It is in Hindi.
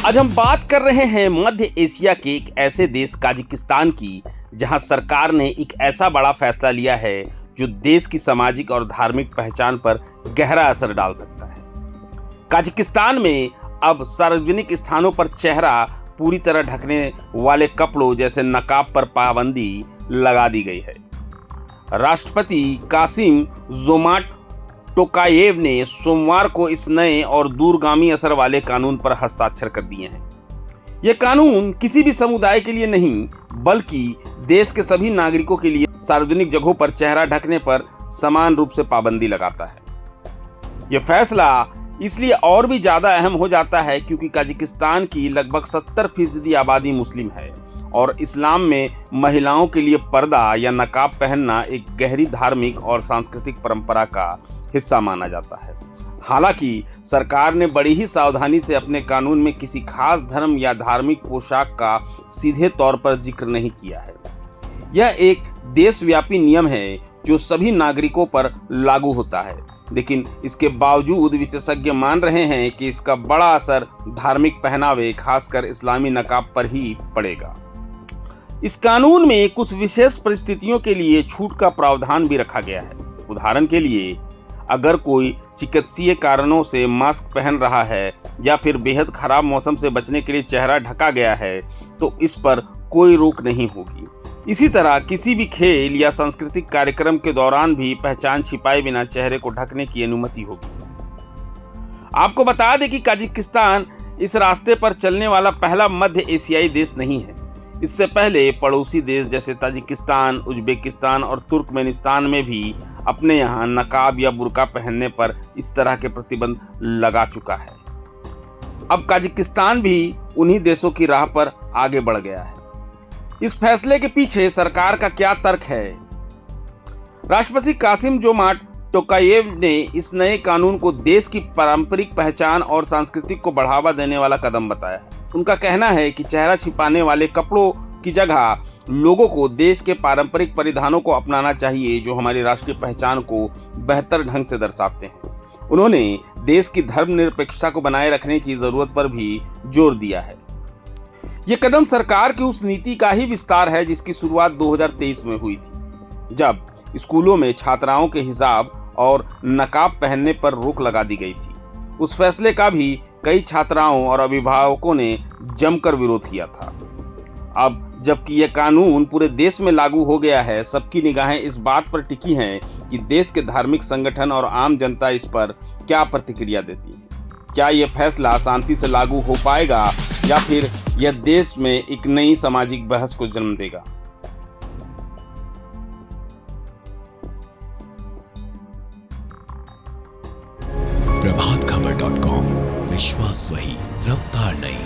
आज हम बात कर रहे हैं मध्य एशिया के एक ऐसे देश काजाकिस्तान की, जहां सरकार ने एक ऐसा बड़ा फैसला लिया है जो देश की सामाजिक और धार्मिक पहचान पर गहरा असर डाल सकता है। काजाकिस्तान में अब सार्वजनिक स्थानों पर चेहरा पूरी तरह ढकने वाले कपड़ों जैसे नकाब पर पाबंदी लगा दी गई है। राष्ट्रपति कासिम जोमाट टोकायेव ने सोमवार को इस नए और दूरगामी असर वाले कानून पर हस्ताक्षर कर दिए हैं। यह कानून किसी भी समुदाय के लिए नहीं, बल्कि देश के सभी नागरिकों के लिए सार्वजनिक जगहों पर चेहरा ढकने पर समान रूप से पाबंदी लगाता है। यह फैसला इसलिए और भी ज्यादा अहम हो जाता है क्योंकि काजाकिस्तान की लगभग 70% आबादी मुस्लिम है और इस्लाम में महिलाओं के लिए पर्दा या नकाब पहनना एक गहरी धार्मिक और सांस्कृतिक परंपरा का हिस्सा माना जाता है। हालांकि सरकार ने बड़ी ही सावधानी से अपने कानून में किसी खास धर्म या धार्मिक पोशाक का सीधे तौर पर जिक्र नहीं किया है। यह एक देशव्यापी नियम है जो सभी नागरिकों पर लागू होता है, लेकिन इसके बावजूद विशेषज्ञ मान रहे हैं कि इसका बड़ा असर धार्मिक पहनावे, खासकर इस्लामी नकाब पर ही पड़ेगा। इस कानून में कुछ विशेष परिस्थितियों के लिए छूट का प्रावधान भी रखा गया है। उदाहरण के लिए, अगर कोई चिकित्सीय कारणों से मास्क पहन रहा है या फिर बेहद खराब मौसम से बचने के लिए चेहरा ढका गया है, तो इस पर कोई रोक नहीं होगी। इसी तरह किसी भी खेल या सांस्कृतिक कार्यक्रम के दौरान भी पहचान छिपाए बिना चेहरे को ढकने की अनुमति होगी। आपको बता दें कि काजाकिस्तान इस रास्ते पर चलने वाला पहला मध्य एशियाई देश नहीं है। इससे पहले पड़ोसी देश जैसे ताजिकिस्तान, उज्बेकिस्तान और तुर्कमेनिस्तान में भी अपने यहाँ नकाब या बुर्का पहनने पर इस तरह के प्रतिबंध लगा चुका है। अब काजाकिस्तान भी उन्हीं देशों की राह पर आगे बढ़ गया है। इस फैसले के पीछे सरकार का क्या तर्क है? राष्ट्रपति कासिम जोमाट टोकायेव ने इस नए कानून को देश की पारंपरिक पहचान और संस्कृति को बढ़ावा देने वाला कदम बताया है। उनका कहना है कि चेहरा छिपाने वाले कपड़ों की जगह लोगों को देश के पारंपरिक परिधानों को अपनाना चाहिए जो हमारी राष्ट्रीय पहचान को बेहतर ढंग से दर्शाते हैं। उन्होंने देश की धर्मनिरपेक्षता को बनाए रखने की जरूरत पर भी जोर दिया है। यह कदम सरकार की उस नीति का ही विस्तार है जिसकी शुरुआत 2023 में हुई थी, जब स्कूलों में छात्राओं के हिजाब और नकाब पहनने पर रोक लगा दी गई थी। उस फैसले का भी कई छात्राओं और अभिभावकों ने जमकर विरोध किया था। अब जबकि यह कानून पूरे देश में लागू हो गया है, सबकी निगाहें इस बात पर टिकी हैं कि देश के धार्मिक संगठन और आम जनता इस पर क्या प्रतिक्रिया देती है। क्या यह फैसला शांति से लागू हो पाएगा या फिर यह देश में एक नई सामाजिक बहस को जन्म देगा? प्रभातखबर.com, विश्वास वही, रफ्तार नहीं।